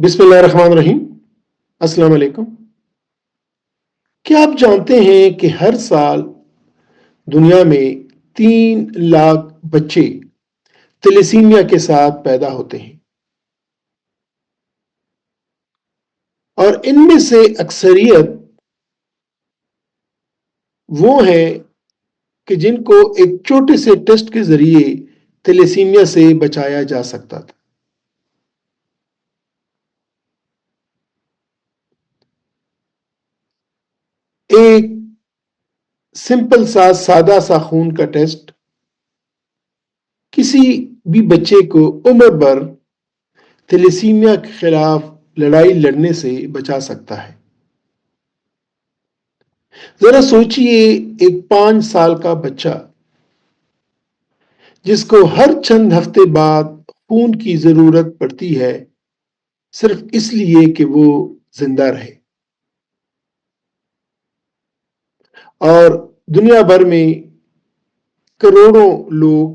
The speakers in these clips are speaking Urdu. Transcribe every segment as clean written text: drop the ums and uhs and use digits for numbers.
بسم اللہ الرحمن الرحیم۔ السلام علیکم۔ کیا آپ جانتے ہیں کہ ہر سال دنیا میں 3 لاکھ بچے تیلیسیمیا کے ساتھ پیدا ہوتے ہیں اور ان میں سے اکثریت وہ ہیں کہ جن کو ایک چھوٹے سے ٹیسٹ کے ذریعے تیلیسیمیا سے بچایا جا سکتا تھا۔ ایک سمپل سا سادہ سا خون کا ٹیسٹ کسی بھی بچے کو عمر بھر تیلیسیمیا کے خلاف لڑائی لڑنے سے بچا سکتا ہے۔ ذرا سوچئے، ایک 5 سال کا بچہ جس کو ہر چند ہفتے بعد خون کی ضرورت پڑتی ہے صرف اس لیے کہ وہ زندہ رہے، اور دنیا بھر میں کروڑوں لوگ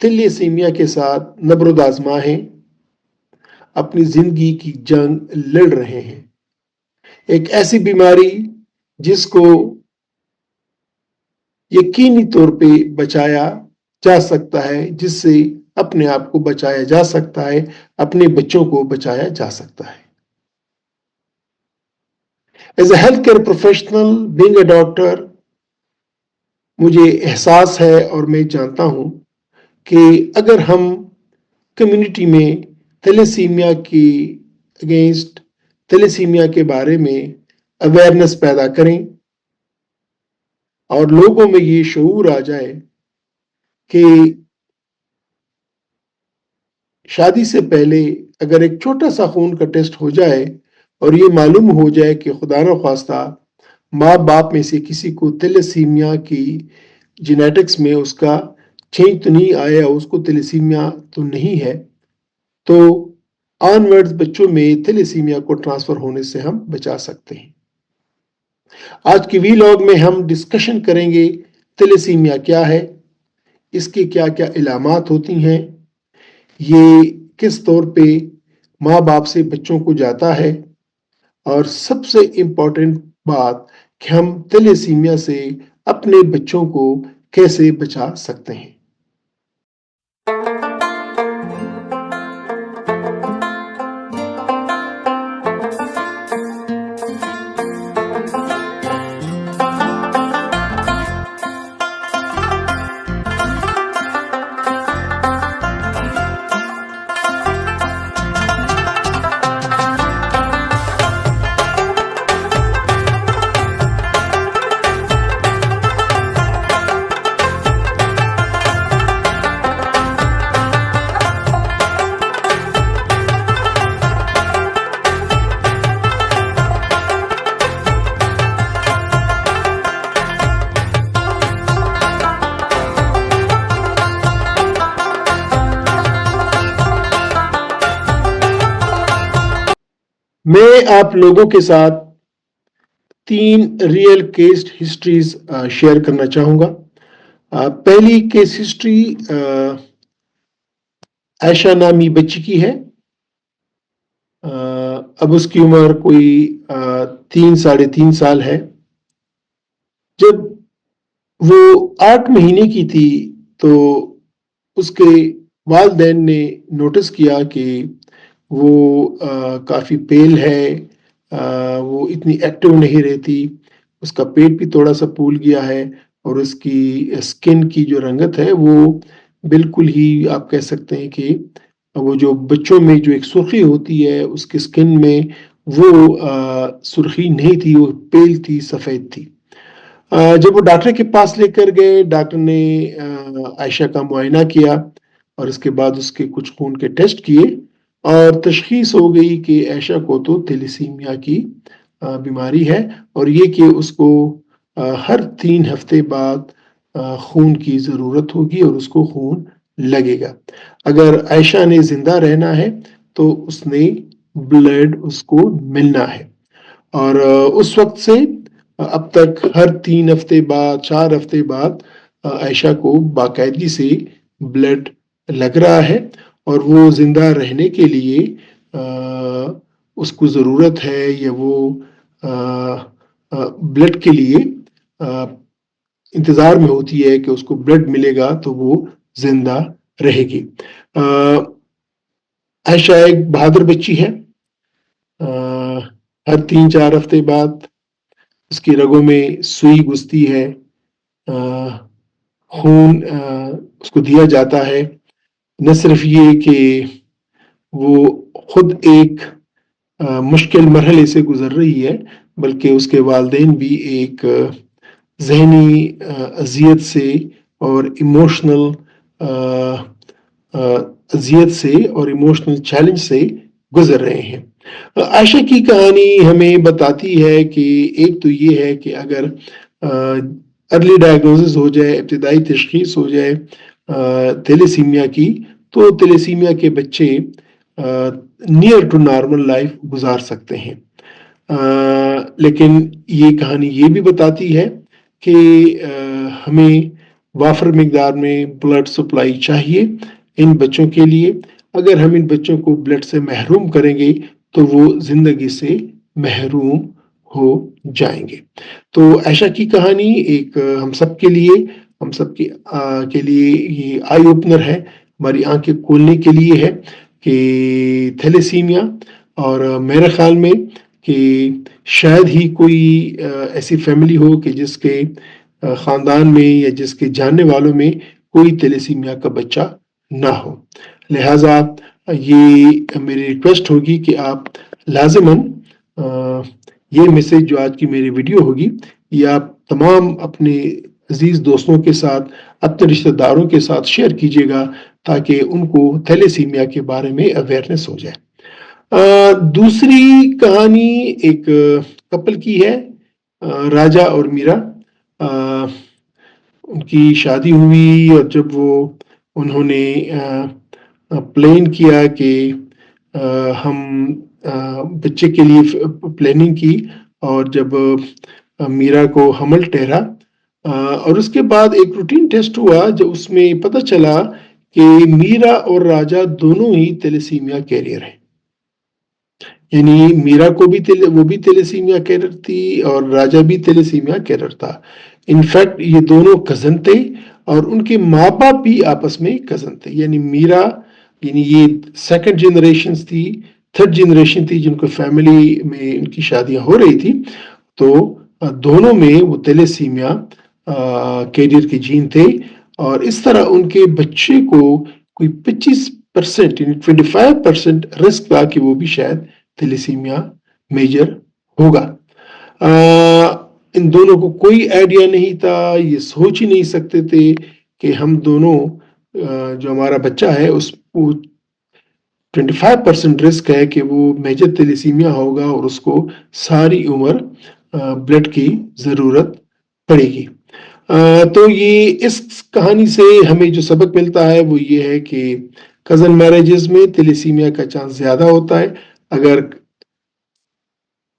تیلیسیمیا کے ساتھ نبرد آزما ہیں، اپنی زندگی کی جنگ لڑ رہے ہیں۔ ایک ایسی بیماری جس کو یقینی طور پہ بچایا جا سکتا ہے، جس سے اپنے آپ کو بچایا جا سکتا ہے، اپنے بچوں کو بچایا جا سکتا ہے۔ As a health care professional, being a doctor, مجھے احساس ہے اور میں جانتا ہوں کہ اگر ہم کمیونٹی میں تیلیسیمیا کی اگینسٹ تیلیسیمیا کے بارے میں اویئرنیس پیدا کریں اور لوگوں میں یہ شعور آ جائے کہ شادی سے پہلے اگر ایک چھوٹا سا خون کا ٹیسٹ ہو جائے اور یہ معلوم ہو جائے کہ خدا نخواستہ ماں باپ میں سے کسی کو تیلیسیمیا کی جینیٹکس میں اس کا چینج تو نہیں آیا، اس کو تیلیسیمیا تو نہیں ہے، تو آن ورڈ بچوں میں تیلیسیمیا کو ٹرانسفر ہونے سے ہم بچا سکتے ہیں۔ آج کی ویلاگ میں ہم ڈسکشن کریں گے تیلیسیمیا کیا ہے، اس کے کیا کیا علامات ہوتی ہیں، یہ کس طور پہ ماں باپ سے بچوں کو جاتا ہے، اور سب سے امپورٹنٹ بات کہ ہم تیلیسیمیا سے اپنے بچوں کو کیسے بچا سکتے ہیں۔ میں آپ لوگوں کے ساتھ 3 ریئل کیس ہسٹریز شیئر کرنا چاہوں گا۔ پہلی کیس ہسٹری عائشہ نامی بچی کی ہے۔ اب اس کی عمر کوئی 3 سال ہے۔ جب وہ 8 مہینے کی تھی تو اس کے والدین نے نوٹس کیا کہ وہ کافی پیل ہے، وہ اتنی ایکٹیو نہیں رہتی، اس کا پیٹ بھی تھوڑا سا پھول گیا ہے، اور اس کی اسکن کی جو رنگت ہے وہ بالکل ہی آپ کہہ سکتے ہیں کہ وہ جو بچوں میں جو ایک سرخی ہوتی ہے اس کی اسکن میں، وہ سرخی نہیں تھی، وہ پیل تھی، سفید تھی۔ جب وہ ڈاکٹر کے پاس لے کر گئے، ڈاکٹر نے عائشہ کا معائنہ کیا اور اس کے بعد اس کے کچھ خون کے ٹیسٹ کیے، اور تشخیص ہو گئی کہ عائشہ کو تو تیلیسیمیا کی بیماری ہے، اور یہ کہ اس کو ہر 3 ہفتے بعد خون کی ضرورت ہوگی اور اس کو خون لگے گا۔ اگر عائشہ نے زندہ رہنا ہے تو اس نے بلڈ اس کو ملنا ہے، اور اس وقت سے اب تک ہر 3 ہفتے بعد 4 ہفتے بعد عائشہ کو باقاعدگی سے بلڈ لگ رہا ہے، اور وہ زندہ رہنے کے لیے اس کو ضرورت ہے یا وہ بلڈ کے لیے انتظار میں ہوتی ہے کہ اس کو بلڈ ملے گا تو وہ زندہ رہے گی۔ عائشہ ایک بہادر بچی ہے، ہر 3-4 ہفتے بعد اس کی رگوں میں سوئی گھستی ہے، خون اس کو دیا جاتا ہے۔ نہ صرف یہ کہ وہ خود ایک مشکل مرحلے سے گزر رہی ہے، بلکہ اس کے والدین بھی ایک ذہنی اذیت سے اور ایموشنل اذیت سے اور ایموشنل چیلنج سے گزر رہے ہیں۔ عائشہ کی کہانی ہمیں بتاتی ہے کہ ایک تو یہ ہے کہ اگر ارلی ڈائگنوسس ہو جائے، ابتدائی تشخیص ہو جائے تھیلیسیمیا کی، تو تھیلیسیمیا کے بچے نیئر ٹو نارمل لائف گزار سکتے ہیں۔ لیکن یہ کہانی یہ بھی بتاتی ہے کہ ہمیں وافر مقدار میں بلڈ سپلائی چاہیے ان بچوں کے لیے۔ اگر ہم ان بچوں کو بلڈ سے محروم کریں گے تو وہ زندگی سے محروم ہو جائیں گے۔ تو عائشہ کی کہانی ایک ہم سب کے لیے یہ آئی اوپنر ہے، ہماری آنکھیں کھولنے کے لیے ہے کہ تھیلیسیمیا، اور میرے خیال میں کہ شاید ہی کوئی ایسی فیملی ہو کہ جس کے خاندان میں یا جس کے جاننے والوں میں کوئی تھیلیسیمیا کا بچہ نہ ہو۔ لہٰذا یہ میری ریکویسٹ ہوگی کہ آپ لازماً یہ میسیج جو آج کی میری ویڈیو ہوگی یہ آپ تمام اپنے عزیز دوستوں کے ساتھ، اپنے رشتہ داروں کے ساتھ شیئر کیجیے گا تاکہ ان کو تھیلیسیمیا کے بارے میں اویئرنیس ہو جائے۔ دوسری کہانی ایک کپل کی ہے، راجا اور میرا۔ ان کی شادی ہوئی اور جب انہوں نے پلان کیا کہ ہم بچے کے لیے پلاننگ کی، اور جب میرا کو حمل ٹھہرا اور اس کے بعد ایک روٹین ٹیسٹ ہوا جو اس میں پتہ چلا کہ میرا اور راجا دونوں ہی تھیلیسیمیا کیریئر ہیں۔ یعنی میرا کو بھی وہ بھی تھیلیسیمیا کیریئر تھی اور راجا بھی تھیلیسیمیا کیریئر تھا۔ انفیکٹ یہ دونوں کزن تھے اور ان کے ماں باپ بھی آپس میں کزن تھے۔ یعنی یہ سیکنڈ جنریشن تھی، تھرڈ جنریشن تھی جن کو فیملی میں ان کی شادیاں ہو رہی تھی، تو دونوں میں وہ تھیلیسیمیا کیریئر کے جین تھے، اور اس طرح ان کے بچے کو کوئی 25% یعنی 25% رسک تھا کہ وہ بھی شاید تھیلیسیمیا میجر ہوگا۔ ان دونوں کو کوئی آئیڈیا نہیں تھا، یہ سوچ ہی نہیں سکتے تھے کہ ہم دونوں جو ہمارا بچہ ہے اس کو 25% رسک ہے کہ وہ میجر تھیلیسیمیا ہوگا اور اس کو ساری عمر بلڈ کی ضرورت پڑے گی۔ تو یہ اس کہانی سے ہمیں جو سبق ملتا ہے وہ یہ ہے کہ کزن میرجز میں تھیلیسیمیا کا چانس زیادہ ہوتا ہے۔ اگر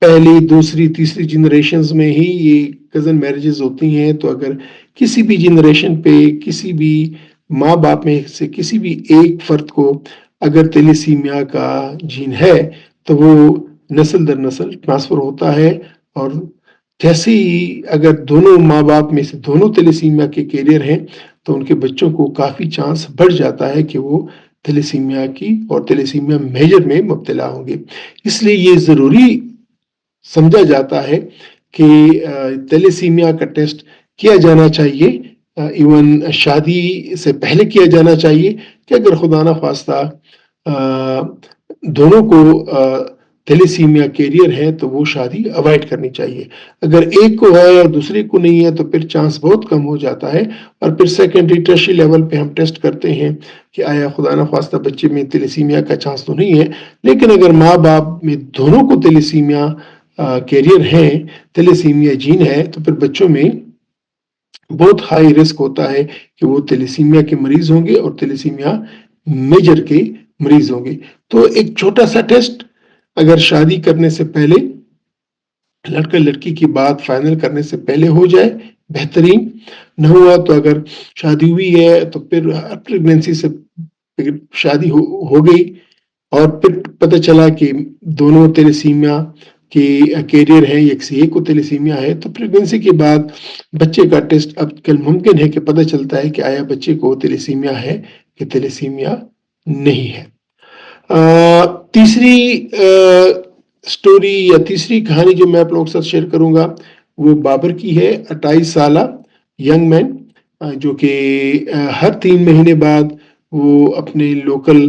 پہلی، دوسری، تیسری جنریشنز میں ہی یہ کزن میرجز ہوتی ہیں، تو اگر کسی بھی جنریشن پہ کسی بھی ماں باپ میں سے کسی بھی ایک فرد کو اگر تھیلیسیمیا کا جین ہے تو وہ نسل در نسل ٹرانسفر ہوتا ہے، اور جیسے ہی اگر دونوں ماں باپ میں سے دونوں تھیلیسیمیا کے کیریئر ہیں تو ان کے بچوں کو کافی چانس بڑھ جاتا ہے کہ وہ تھیلیسیمیا کی اور تھیلیسیمیا میجر میں مبتلا ہوں گے۔ اس لیے یہ ضروری سمجھا جاتا ہے کہ تھیلیسیمیا کا ٹیسٹ کیا جانا چاہیے، ایون شادی سے پہلے کیا جانا چاہیے، کہ اگر خدا نخواستہ دونوں کو تھیلیسیمیا کیریئر ہے تو وہ شادی اوائڈ کرنی چاہیے۔ اگر ایک کو ہے اور دوسرے کو نہیں ہے تو پھر چانس بہت کم ہو جاتا ہے، اور پھر سیکنڈری ٹرشری لیول پہ ہم ٹیسٹ کرتے ہیں کہ آیا خدا نخواستہ بچے میں تھیلیسیمیا کا چانس تو نہیں ہے۔ لیکن اگر ماں باپ میں دونوں کو تھیلیسیمیا کیریئر ہیں، تھیلیسیمیا جین ہے، تو پھر بچوں میں بہت ہائی رسک ہوتا ہے کہ وہ تھیلیسیمیا کے مریض ہوں گے اور تھیلیسیمیا میجر کے مریض ہوں گے۔ تو ایک چھوٹا سا ٹیسٹ اگر شادی کرنے سے پہلے، لڑکا لڑکی کی بات فائنل کرنے سے پہلے ہو جائے بہترین، نہ ہوا تو اگر شادی ہوئی ہے تو پھر پریگننسی سے شادی ہو گئی اور پھر پتہ چلا کہ دونوں تیلیسیمیا کے کیریئر ہیں، ایک کو تیلیسیمیا ہے، تو پریگننسی کے بعد بچے کا ٹیسٹ اب کل ممکن ہے کہ پتہ چلتا ہے کہ آیا بچے کو تیلیسیمیا ہے کہ تیلیسیمیا نہیں ہے۔ تیسری سٹوری یا تیسری کہانی جو میں آپ لوگوں کے ساتھ شیئر کروں گا وہ بابر کی ہے، 28 سالہ ینگ مین، جو کہ ہر 3 مہینے بعد وہ اپنے لوکل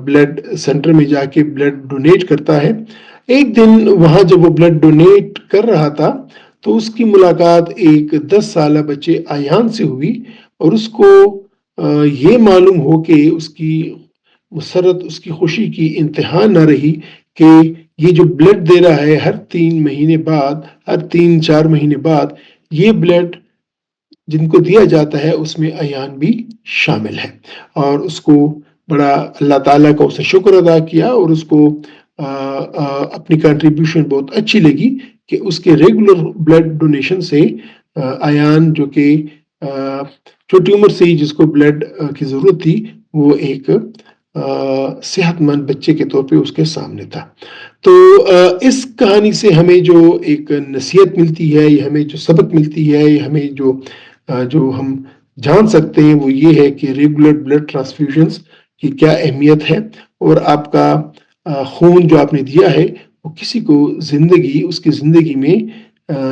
بلڈ سینٹر میں جا کے بلڈ ڈونیٹ کرتا ہے۔ ایک دن وہاں جب وہ بلڈ ڈونیٹ کر رہا تھا تو اس کی ملاقات ایک 10 سالہ بچے ایان سے ہوئی، اور اس کو یہ معلوم ہو کہ اس کی مسرت، اس کی خوشی کی انتہا نہ رہی کہ یہ جو بلڈ دے رہا ہے ہر 3 مہینے بعد، ہر 3-4 مہینے بعد، یہ بلڈ جن کو دیا جاتا ہے اس میں ایان بھی شامل ہے۔ اور اس کو بڑا اللہ تعالیٰ کا اس نے شکر ادا کیا، اور اس کو اپنی کنٹریبیوشن بہت اچھی لگی کہ اس کے ریگولر بلڈ ڈونیشن سے ایان جو کہ چھوٹی عمر سے ہی جس کو بلڈ کی ضرورت تھی، وہ ایک صحت مند بچے کے طور پہ اس کے سامنے تھا۔ تو اس کہانی سے ہمیں جو ایک نصیحت ملتی ہے، یا ہمیں جو سبق ملتی ہے، یا ہمیں جو ہم جان سکتے ہیں وہ یہ ہے کہ ریگولر بلڈ ٹرانسفیوژنز کی کیا اہمیت ہے، اور آپ کا خون جو آپ نے دیا ہے وہ کسی کو اس کی زندگی میں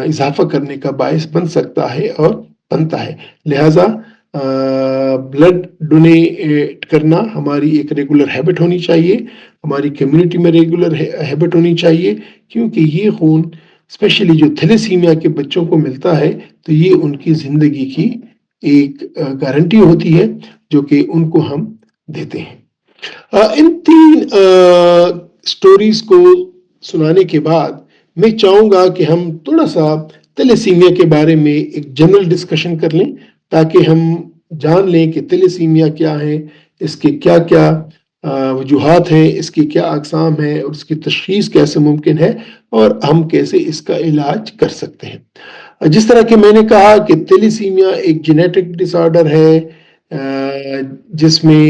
اضافہ کرنے کا باعث بن سکتا ہے اور بنتا ہے۔ لہٰذا بلڈ ڈونیٹ کرنا ہماری ایک ریگولر ہیبٹ ہونی چاہیے، ہماری کمیونٹی میں ریگولر ہیبٹ ہونی چاہیے، کیونکہ یہ خون اسپیشلی جو تھیلیسیمیا کے بچوں کو ملتا ہے تو یہ ان کی زندگی کی ایک گارنٹی ہوتی ہے جو کہ ان کو ہم دیتے ہیں۔ ان 3 سٹوریز کو سنانے کے بعد میں چاہوں گا کہ ہم تھوڑا سا تیلیسیمیا کے بارے میں ایک جنرل ڈسکشن کر لیں، تاکہ ہم جان لیں کہ تیلیسیمیا کیا ہے، اس کے کیا کیا وجوہات ہیں، اس کی کیا اقسام ہیں، اور اس کی تشخیص کیسے ممکن ہے، اور ہم کیسے اس کا علاج کر سکتے ہیں۔ جس طرح کہ میں نے کہا کہ تیلیسیمیا ایک جینیٹک ڈس آرڈر ہے، جس میں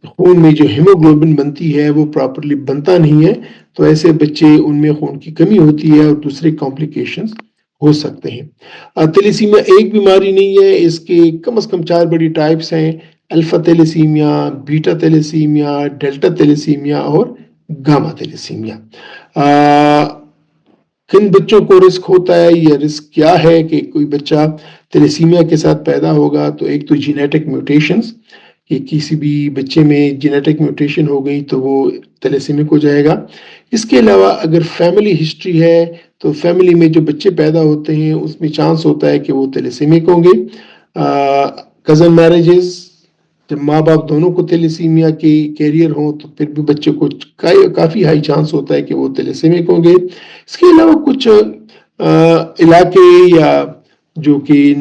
خون میں جو ہیموگلوبن بنتی ہے وہ پراپرلی بنتا نہیں ہے، تو ایسے بچے ان میں خون کی کمی ہوتی ہے اور دوسرے کمپلیکیشنز ہو سکتے ہیں۔ تیلیسیمیا ایک بیماری نہیں ہے، اس کے کم از کم 4 بڑی ٹائپس ہیں: الفا تیلیسیمیا، بیٹا تیلیسیمیا، ڈیلٹا تیلیسیمیا اور گاما تیلیسیمیا۔ کن بچوں کو رسک ہوتا ہے، یا رسک کیا ہے کہ کوئی بچہ تیلیسیمیا کے ساتھ پیدا ہوگا؟ تو ایک تو جینیٹک میوٹیشنز، کہ کسی بھی بچے میں جینیٹک میوٹیشن ہو گئی تو وہ تیلیسیمک ہو جائے گا۔ اس کے علاوہ اگر فیملی ہسٹری ہے تو فیملی میں جو بچے پیدا ہوتے ہیں اس میں چانس ہوتا ہے کہ وہ تیلیسیمک ہوں گے۔ کزن میرجز، جب ماں باپ دونوں کو تیلیسیمیا کے کیریئر ہوں تو پھر بھی بچے کو کافی ہائی چانس ہوتا ہے کہ وہ تیلیسیمک ہوں گے۔ اس کے علاوہ کچھ علاقے یا جو کہ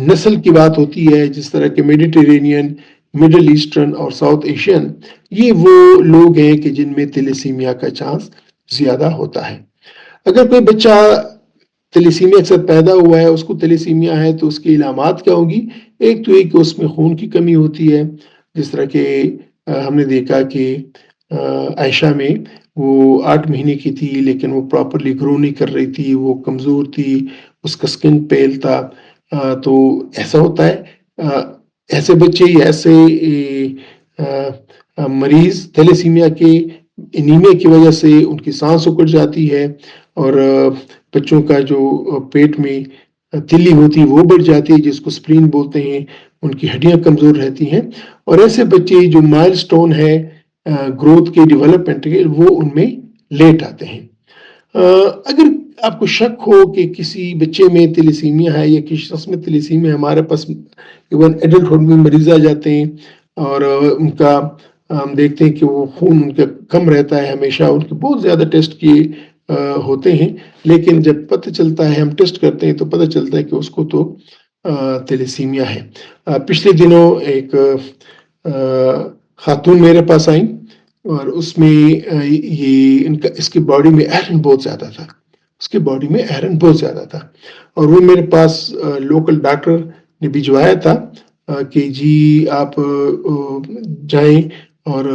نسل کی بات ہوتی ہے، جس طرح کہ میڈیٹرینین، مڈل ایسٹرن اور ساؤتھ ایشین، یہ وہ لوگ ہیں کہ جن میں تیلیسیمیا کا چانس زیادہ ہوتا ہے۔ اگر کوئی بچہ تیلیسیمیا کے ساتھ پیدا ہوا ہے، اس کو تیلیسیمیا ہے، تو اس کی علامات کیا ہوں گی؟ ایک تو یہ کہ اس میں خون کی کمی ہوتی ہے، جس طرح کہ ہم نے دیکھا کہ عائشہ میں وہ 8 مہینے کی تھی لیکن وہ پراپرلی گرو نہیں کر رہی تھی، وہ کمزور تھی، اس کا سکن پیل تھا۔ تو ایسا ہوتا ہے، ایسے بچے یا ایسے مریض تیلیسیمیا کے انیمیا کی وجہ سے ان کی سانس اکڑ جاتی ہے، اور بچوں کا جو پیٹ میں تلی ہوتی ہے وہ بڑھ جاتی ہے، جس کو سپلین بولتے ہیں، ان کی ہڈیاں کمزور رہتی ہیں، اور ایسے بچے جو مائل سٹون ہے گروتھ کے، ڈیولپمنٹ کے، وہ ان میں لیٹ آتے ہیں۔ اگر آپ کو شک ہو کہ کسی بچے میں تیلیسیمیا ہے یا کسی شخص میں تیلیسیمیا ہے، ہمارے پاس ایون ایڈلٹ ہوڈ میں مریض آ جاتے ہیں، اور ان کا ہم دیکھتے ہیں کہ وہ خون ان کا کم رہتا ہے ہمیشہ، ان کے بہت زیادہ ٹیسٹ کیے ہوتے ہیں، لیکن جب پتہ چلتا ہے، ہم ٹیسٹ کرتے ہیں تو پتہ چلتا ہے کہ اس کو تو تیلیسیمیا ہے۔ پچھلے دنوں ایک خاتون میرے پاس آئیں، اور اس میں اس کی باڈی میں آئرن بہت زیادہ تھا، اس کی باڈی میں آئرن بہت زیادہ تھا، اور وہ میرے پاس لوکل ڈاکٹر نے بھجوایا تھا کہ جی آپ جائیں اور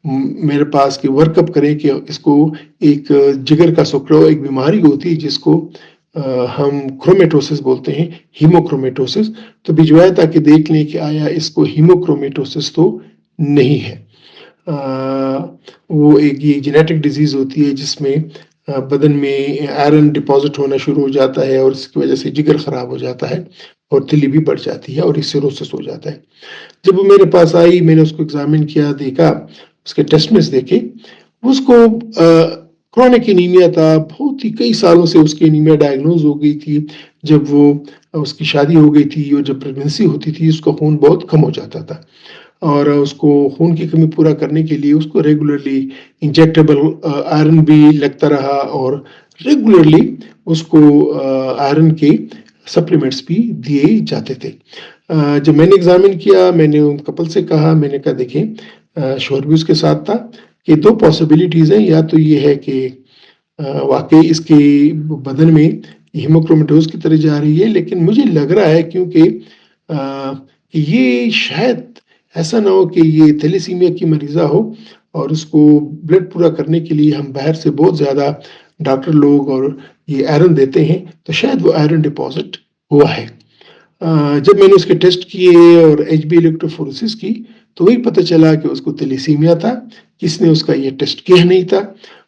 میرے پاس کہ ورک اپ کریں کہ اس کو ایک جگر کا سکڑا ایک بیماری ہوتی ہے جس کو ہم کرومیٹوسس بولتے ہیں، ہیموکرومیٹوسس، تو بھجوایا تاکہ دیکھ لیں کہ آیا اس کو ہیموکرومیٹوسس تو نہیں ہے۔ وہ ایک یہ جینیٹک ڈیزیز ہوتی ہے جس میں بدن میں آئرن ڈپازٹ ہونا شروع ہو جاتا ہے اور اس کی وجہ سے جگر خراب ہو جاتا ہے اور تلی بھی بڑھ جاتی ہے اور اس سیروسس ہو جاتا ہے۔ جب وہ میرے پاس آئی، میں نے اس کو ایگزامن کیا، دیکھا، اس کے ٹیسٹ میں دیکھے، اس کو کرونک انیمیا تھا، بہت ہی کئی سالوں سے اس کی انیمیا ڈائگنوز ہو گئی تھی۔ جب وہ اس کی شادی ہو گئی تھی اور جب پریگننسی ہوتی تھی اس کا خون بہت کم ہو جاتا تھا، اور اس کو خون کی کمی پورا کرنے کے لیے اس کو ریگولرلی انجیکٹیبل آئرن بھی لگتا رہا اور ریگولرلی اس کو آئرن کے سپلیمنٹس بھی دیے جاتے تھے۔ جب میں نے ایگزامن کیا، میں نے ان کپل سے کہا، میں نے کہا دیکھیں شوہر بھی اس کے ساتھ تھا، کہ دو پاسبلٹیز ہیں، یا تو یہ ہے کہ واقعی اس کے بدن میں ہیموکرومیٹوز کی طرح جا رہی ہے، لیکن مجھے لگ رہا ہے کیونکہ یہ شاید ایسا نہ ہو کہ یہ تھیلیسیمیا کی مریضہ ہو اور اس کو بلڈ پورا کرنے کے لیے ہم باہر سے بہت زیادہ ڈاکٹر لوگ اور یہ آئرن دیتے ہیں، تو شاید وہ آئرن ڈپازٹ ہوا ہے۔ جب میں نے اس کے ٹیسٹ کیے اور ایچ بی الیکٹروفوریسس کی تو وہی پتہ چلا کہ اس کو تھیلیسیمیا تھا، کس نے اس کا یہ ٹیسٹ کیا نہیں تھا،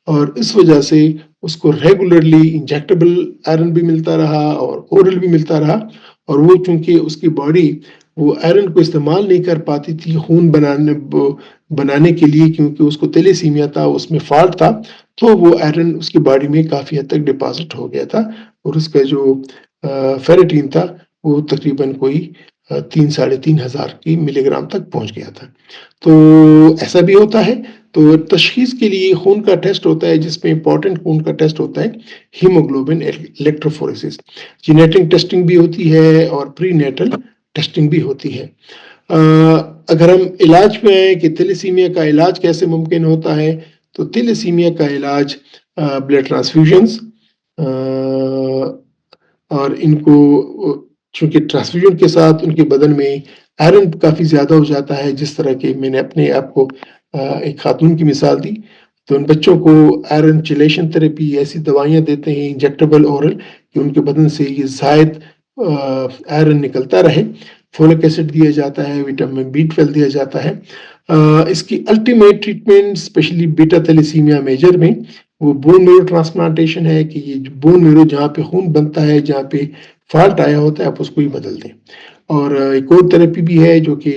اور اس وجہ سے اس کو ریگولرلی انجیکٹیبل آئرن بھی ملتا رہا اور اورل بھی ملتا رہا، اور وہ چونکہ اس کی باڈی وہ آئرن کو استعمال نہیں کر پاتی تھی خون بنانے کے لیے، کیونکہ اس کو تھیلیسیمیا تھا، اس میں فالٹ تھا، تو وہ آئرن اس کی باڈی میں کافی حد تک ڈپازٹ ہو گیا تھا اور اس کا جو فیریٹین تھا وہ تقریباً کوئی 3,500 کی ملی گرام تک پہنچ گیا تھا۔ تو ایسا بھی ہوتا ہے۔ تو تشخیص کے لیے خون کا ٹیسٹ ہوتا ہے جس میں امپورٹنٹ خون کا ٹیسٹ ہوتا ہے ہیموگلوبن الیکٹروفوریسس، جینیٹک ٹیسٹنگ بھی ہوتی ہے اور پری نیٹل ٹیسٹنگ بھی ہوتی ہے۔ اگر ہم علاج میں آئیں کہ تھیلیسیمیا کا علاج کیسے ممکن ہوتا ہے، تو تھیلیسیمیا کا علاج بلڈ ٹرانسفیوژنز، اور ان کو چونکہ ٹرانسفیوژن کے ساتھ ان کے بدن میں آئرن کافی زیادہ ہو جاتا ہے، جس طرح کہ میں نے اپنے آپ کو ایک خاتون کی مثال دی، تو ان بچوں کو آئرن چیلیشن تھراپی ایسی دوائیاں دیتے ہیں انجیکٹیبل اورل کہ ان کے بدن سے یہ زائد آئرن نکلتا رہے، فولک ایسڈ دیا جاتا ہے، وٹامن B12 دیا جاتا ہے۔ اس کی الٹیمیٹ ٹریٹمنٹ اسپیشلی بیٹا تھیلیسیمیا میجر میں وہ بون میرو ٹرانسپلانٹیشن ہے کہ یہ بون میرو جہاں پہ خون بنتا ہے، جہاں پہ فالٹ آیا ہوتا ہے، آپ اس کو ہی بدل دیں۔ اور ایک اور تھراپی بھی ہے جو کہ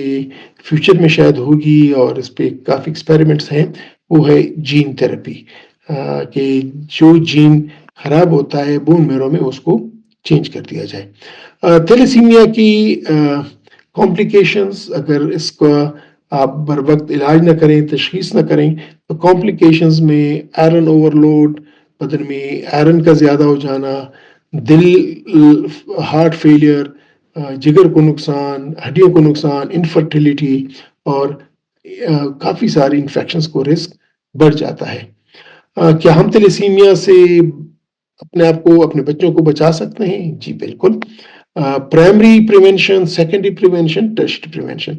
فیوچر میں شاید ہوگی اور اس پہ کافی ایکسپیریمنٹس ہیں، وہ ہے جین تھراپی، کہ جو جین خراب ہوتا ہے بون میرو میں اس کو چینج کر دیا جائے۔ تھیلیسیمیا کی کمپلیکیشنز، اگر اس کا آپ بر وقت علاج نہ کریں، تشخیص نہ کریں، تو کمپلیکیشنز میں آئرن اوور لوڈ، بدن میں آئرن کا زیادہ ہو جانا، دل، ہارٹ فیلئر، جگر کو نقصان، ہڈیوں کو نقصان، انفرٹیلیٹی اور کافی ساری انفیکشنز کو رسک بڑھ جاتا ہے۔ کیا ہم تھیلیسیمیا سے اپنے آپ کو، اپنے بچوں کو بچا سکتے ہیں؟ جی بالکل۔ Primary prevention, secondary prevention, tertiary prevention.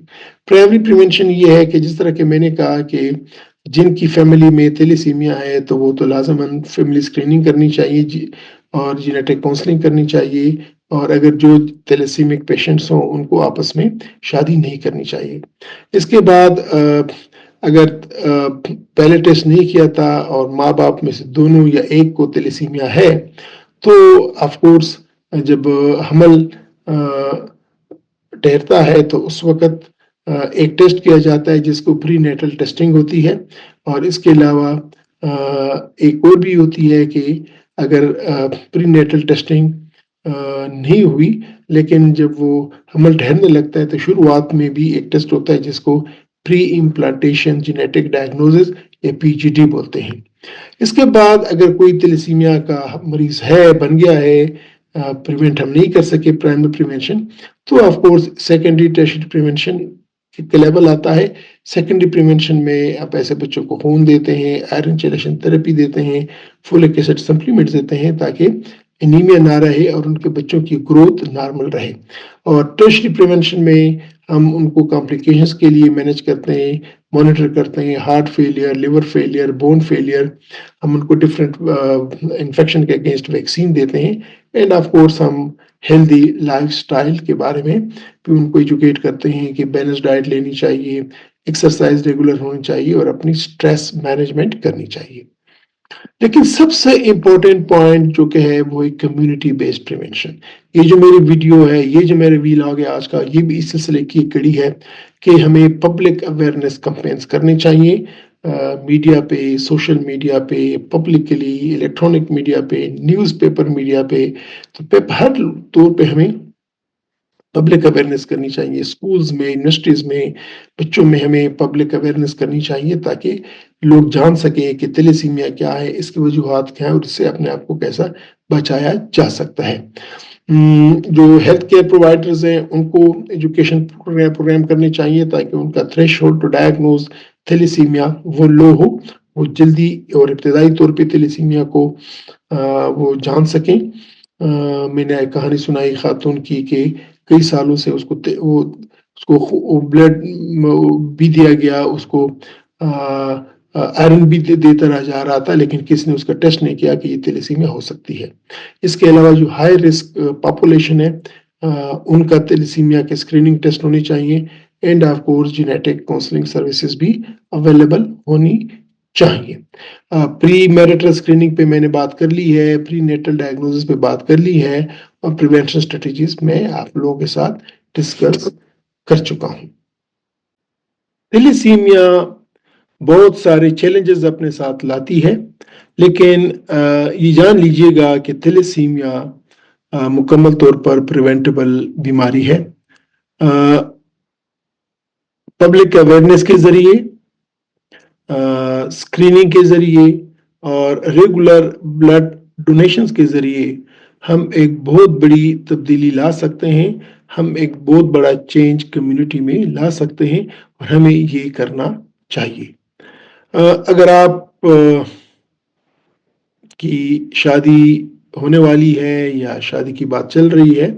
Primary prevention یہ ہے کہ جس طرح کہ میں نے کہا کہ جن کی فیملی میں تھیلیسیمیا ہے تو وہ تو لازماً فیملی اسکریننگ کرنی چاہیے اور جینیٹک کاؤنسلنگ کرنی چاہیے، اور اگر جو تھیلیسیمک پیشنٹس ہوں ان کو آپس میں شادی نہیں کرنی چاہیے۔ اس کے بعد اگر پہلے ٹیسٹ نہیں کیا تھا اور ماں باپ میں سے دونوں یا ایک کو تھیلیسیمیا ہے تو آف کورس جب حمل ٹھہرتا ہے تو اس وقت ایک ٹیسٹ کیا جاتا ہے جس کو پری نیٹل ٹیسٹنگ ہوتی ہے، اور اس کے علاوہ ایک اور بھی ہوتی ہے کہ اگر پری نیٹل ٹیسٹنگ نہیں ہوئی لیکن جب وہ حمل ٹھہرنے لگتا ہے تو شروعات میں بھی ایک ٹیسٹ ہوتا ہے جس کو پری امپلانٹیشن جینیٹک ڈائگنوزس یا PGD بولتے ہیں۔ اس کے بعد اگر کوئی تھیلیسیمیا کا مریض ہے، بن گیا ہے، پریونٹ ہم نہیں کر سکے پرائمری پریونشن، تو of course secondary tertiary prevention کا لیول آتا ہے۔ سیکنڈری پریونشن میں آپ ایسے بچوں کو خون دیتے ہیں، آئرن چیلیشن تھراپی دیتے ہیں، فولک ایسڈ سپلیمنٹس دیتے ہیں تاکہ انیمیا نہ رہے اور ان کے بچوں کی گروتھ نارمل رہے۔ اور ٹرشری پریونشن میں ہم ان کو کمپلیکیشنز کے لیے مینیج کرتے ہیں، مانیٹر کرتے ہیں، heart failure, liver failure, bone failure, ہم ان کو ڈفرینٹ انفیکشن کے اگینسٹ ویکسین دیتے ہیں، اینڈ آف کورس ہم ہیلدی لائف سٹائل کے بارے میں بھی ان کو ایجوکیٹ کرتے ہیں کہ بیلنس ڈائٹ لینی چاہیے، ایکسرسائز ریگولر ہونی چاہیے اور اپنی سٹریس مینجمنٹ کرنی چاہیے۔ لیکن سب سے امپورٹنٹ پوائنٹ جو کہ ہے وہ ایک کمیونٹی بیسڈ پریونشن۔ یہ جو میری ویڈیو ہے، یہ جو میرے ویلاگ ہے آج کا، یہ بھی اس سلسلے کی کڑی ہے کہ ہمیں پبلک اویئرنیس کمپینز کرنے چاہیے، میڈیا پہ، سوشل میڈیا پہ، پبلکلی، الیکٹرانک میڈیا پہ، نیوز پیپر میڈیا پہ، تو ہر طور پہ ہمیں پبلک اویئرنیس کرنی چاہیے۔ اسکولز میں، یونیورسٹیز میں، بچوں میں ہمیں پبلک اویئرنیس کرنی چاہیے تاکہ لوگ جان سکیں کہ تیلیسیمیا کیا ہے، اس کی وجوہات کیا ہیں اور اس سے اپنے آپ کو کیسا بچایا جا سکتا ہے۔ جو ہیلتھ کیئر پرووائڈرز ہیں ان کو ایجوکیشن پروگرام کرنے چاہیے تاکہ ان کا تھریش ہولڈ ٹو ڈائگنوز تیلیسیمیا وہ لو ہو، وہ جلدی اور ابتدائی طور پہ تیلیسیمیا کو وہ جان سکیں۔ میں نے ایک کہانی سنائی خاتون کی کہ کئی سالوں سے اس کو بلڈ بھی دیا گیا، اس کو آئرن بھی دیتا رہ جا رہا تھا، لیکن کسی نے اس کا ٹیسٹ نہیں کیا کہ یہ تیلیسیمیا ہو سکتی ہے۔ اس کے علاوہ جو ہائی رسک پاپولیشن ہے ان کا تیلیسیمیا کے اسکریننگ ٹیسٹ ہونے چاہیے، and of course genetic counselling services بھی اویلیبل ہونی چاہیے۔ پری میرٹل اسکریننگ پہ میں نے بات کر لی ہے، پری نیٹل ڈائگنوسس پہ بات کر لی ہے، اور پریونشن اسٹریٹجیز میں آپ لوگوں کے ساتھ ڈسکس کر چکا ہوں۔ تیلیسیمیا بہت سارے چیلنجز اپنے ساتھ لاتی ہے، لیکن یہ جان لیجئے گا کہ تیلیسیمیا مکمل طور پر پریونٹیبل بیماری ہے۔ پبلک اویئرنیس کے ذریعے، اسکریننگ کے ذریعے اور ریگولر بلڈ ڈونیشنز کے ذریعے ہم ایک بہت بڑی تبدیلی لا سکتے ہیں، ہم ایک بہت بڑا چینج کمیونٹی میں لا سکتے ہیں، اور ہمیں یہ کرنا چاہیے۔ اگر آپ کی شادی ہونے والی ہے یا شادی کی بات چل رہی ہے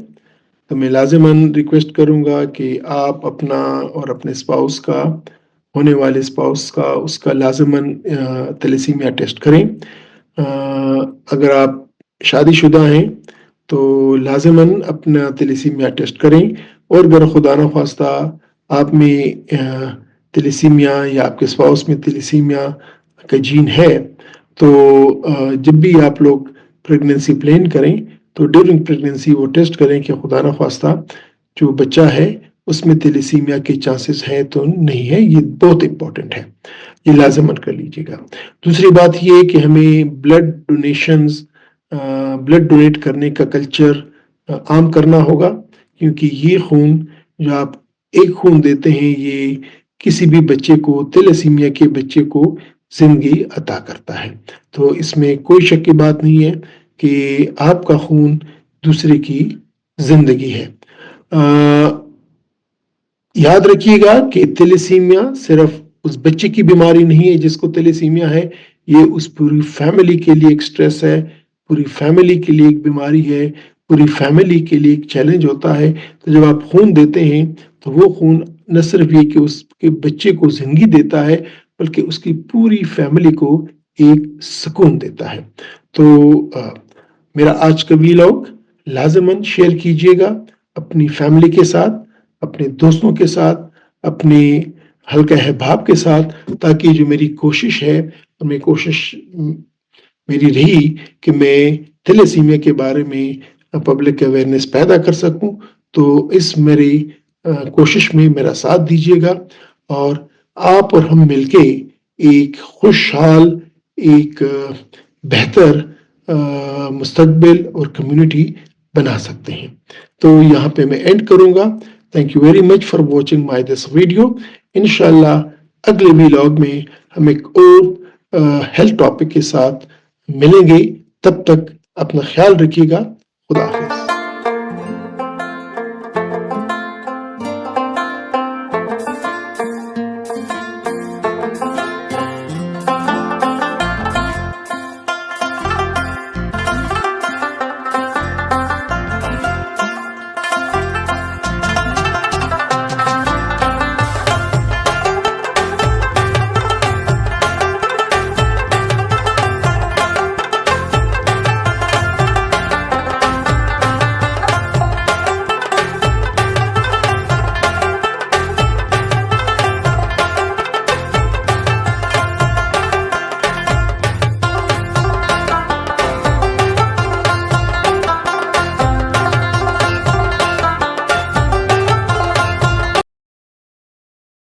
تو میں لازماً ریکویسٹ کروں گا کہ آپ اپنا اور اپنے اسپاؤس کا، ہونے والے اسپاؤس کا، اس کا لازماً تیلیسیمیا ٹیسٹ کریں۔ اگر آپ شادی شدہ ہیں تو لازماً اپنا تیلیسیمیا ٹیسٹ کریں، اور اگر خدا نخواستہ آپ میں تیلیسیمیا یا آپ کے اسپاؤس میں تیلیسیمیا کا جین ہے تو جب بھی آپ لوگ پریگننسی پلان کریں تو ڈیورنگ پریگننسی وہ ٹیسٹ کریں کہ خدا نخواستہ جو بچہ ہے اس میں تیلیسیمیا کے چانسز ہیں تو نہیں ہے۔ یہ بہت امپورٹنٹ ہے، یہ لازماً کر لیجیے گا۔ دوسری بات یہ کہ ہمیں بلڈ ڈونیٹ کرنے کا کلچر عام کرنا ہوگا، کیونکہ یہ خون جو آپ ایک خون دیتے ہیں یہ کسی بھی بچے کو، تیلیسیمیا کے بچے کو زندگی عطا کرتا ہے۔ تو اس میں کوئی شک کی بات نہیں ہے کہ آپ کا خون دوسرے کی زندگی ہے۔ یاد رکھیے گا کہ تیلیسیمیا صرف اس بچے کی بیماری نہیں ہے جس کو تیلیسیمیا ہے، یہ اس پوری فیملی کے لیے ایک سٹریس ہے، پوری فیملی کے لیے ایک بیماری ہے، پوری فیملی کے لیے ایک چیلنج ہوتا ہے۔ تو جب آپ خون دیتے ہیں تو وہ خون نہ صرف یہ کہ اس کے بچے کو زندگی دیتا ہے بلکہ اس کی پوری فیملی کو ایک سکون دیتا ہے۔ تو میرا آج کا ویلاگ لازماً شیئر کیجیے گا اپنی فیملی کے ساتھ، اپنے دوستوں کے ساتھ، اپنے حلقہ احباب کے ساتھ، تاکہ جو میری کوشش ہے، اور میری رہی کہ میں تیلیسیمیا کے بارے میں پبلک اویئرنیس پیدا کر سکوں، تو اس میری کوشش میں میرا ساتھ دیجیے گا، اور آپ اور ہم مل کے ایک خوشحال، ایک بہتر مستقبل اور کمیونٹی بنا سکتے ہیں۔ تو یہاں پہ میں اینڈ کروں گا۔ Thank you very much for watching my this video. انشاءاللہ اگلے ویلاگ میں ہم ایک اور ہیلتھ ٹاپک کے ساتھ ملیں گے۔ تب تک اپنا خیال رکھیے گا۔ خدا حافظ۔